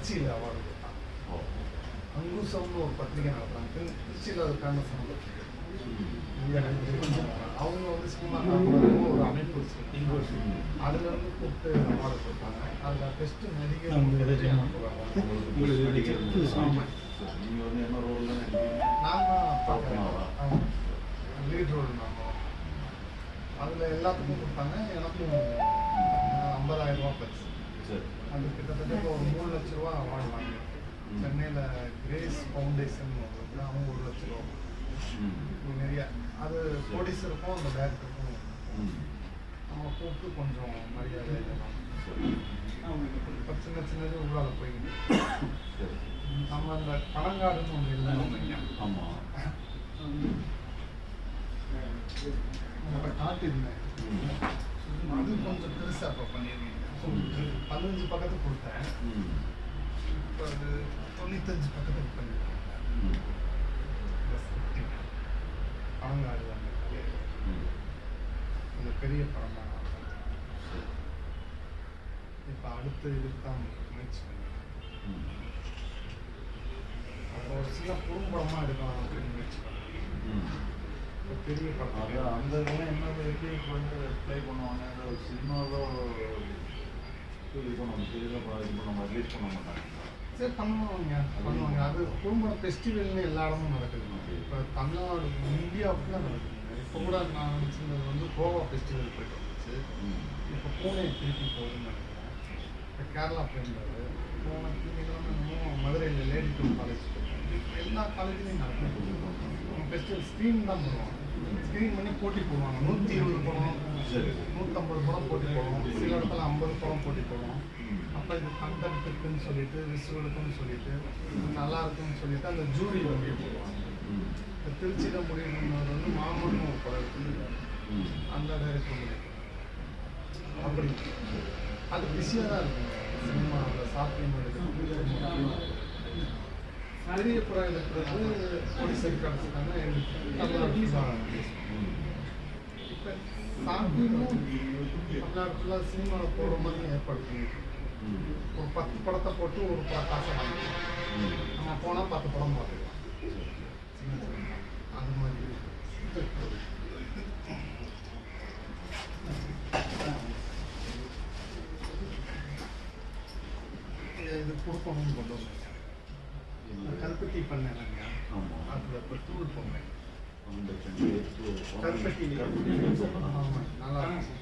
திருச்சியில் அவார்டு கொடுத்தாங்க. அங்குசம்னு ஒரு பத்திரிகை நடத்துறாங்க. திருச்சியில் அது ஃபேமஸான பத்திரிகை. அவங்க வந்து சினிமா ஒரு அமைப்பு வச்சுருக்காங்க. அதுலேருந்து கூப்பிட்டு அவார்டு கொடுத்தாங்க. அதில் பெஸ்ட்டு நடிகர் நான் தான் லீட் ரோல். நாங்கள் அதில் எல்லாத்துக்கும் கொடுத்தாங்க. எனக்கும் 50,000 ரூபா பரிசு. அது கிட்டத்தட்ட ஒரு 3 லட்ச ரூபா அவார்டு வாங்கியிருக்கேன். சென்னையில் கிரேஸ் ஃபவுண்டேஷன் அவங்க 1 லட்ச ரூபா. நிறையா அது ப்ரொடியூசருக்கும் அந்த டேரக்டருக்கும் நம்ம கூப்பிட்டு கொஞ்சம் மரியாதை இப்போ சின்ன சின்னது உள்ளால போயிட்டு நம்ம அந்த பழங்காடுன்னு ஒன்று இல்லை. ஆமாம், உங்கள்கிட்ட காட்டியிருந்தேன். அது கொஞ்சம் பெருசாக இப்போ பண்ணியிருக்கீங்க. 15 பக்கத்துக்கு கொடுத்தேன். இப்போ அது 95 பக்கத்துக்கு பண்ணியிருக்கேன். பழங்காடு தான் அந்த பெரிய படம் தான். இப்போ அடுத்த இதுக்கு தான் முயற்சி பண்ணுறேன். அப்போ ஒரு சில குறும்படமாக எடுக்கலாம் அப்படின்னு முயற்சி பண்ணுறேன். பெரிய படம் அந்த இதெல்லாம் என்ன எப்படி இப்போ வந்து ப்ளே பண்ணுவாங்க. அந்த சினிமாவோ இது பண்ணுவாங்க, சீரியலாக இது பண்ண ரிலீஸ் பண்ண மாட்டாங்க. சரி பண்ணுவாங்க. அது குடும்ப ஃபெஸ்டிவல்னு எல்லா இடமும் நடக்குது. இப்போ தமிழ்நாடு இந்தியா ஃபுல்லாக நடக்குது. இப்போ கூட நான் நினச்சிருந்தது வந்து கோவா ஃபெஸ்டிவல் போயிட்டு வந்துச்சு. இப்போ பூனே திருப்பி போகுதுன்னு நினைக்கிறேன். இப்போ கேரளா போயிருந்தாரு. போன திங்கக்கிழமை மதுரையில் லேடி டூர் காலேஜ் போயிருக்காங்க. எல்லா காலேஜ்லேயும் நடக்குது. ஃபெஸ்டிவல் ஸ்க்ரீன் தான் பண்ணுவாங்க. ஸ்க்ரீன் பண்ணி போட்டி போடுவாங்க. 120 படம் 150 படம் போட்டி போடுவோம். சில இடத்துல 50 படம் போட்டி போடுவோம். அப்போ இது கண்டக்டுக்குன்னு சொல்லிட்டு விசுவலுக்குன்னு சொல்லிட்டு நல்லா இருக்குன்னு சொல்லிட்டு அந்த ஜூரி வண்டியை போடுவாங்க. இப்போ திருச்சியில் முடிவு பண்ணவர் வந்து மாமன்னு ஒரு படம் இருக்குது. அந்த டைரக்டர் முடிவு அப்படி அது பிஸியாக தான் இருக்குங்க. சினிமாவில் சாத்தியம் எடுக்கிறது பெரிய படம் எடுக்கிறது போலீஸர் கிடச்சிட்டாங்க. இப்போ சாத்தியமும் தமிழ்நாடு ஃபுல்லாக சினிமாவில் போடுற மாதிரி ஏற்பாடு பண்ணிட்டு ஒரு 10 படத்தை போட்டு ஒரு காசை வாங்கிக்கலாம். நம்ம போனால் 10 படம் பார்த்துக்கலாம். அது மாதிரி இது கொடுக்கணும்னு கொண்டு வந்தேங்க. கல்பட்டி பண்ணேன். அதில் இப்போ டூர் போனேன். கல்பட்டி ஆமாம் நல்லா இருந்துச்சு.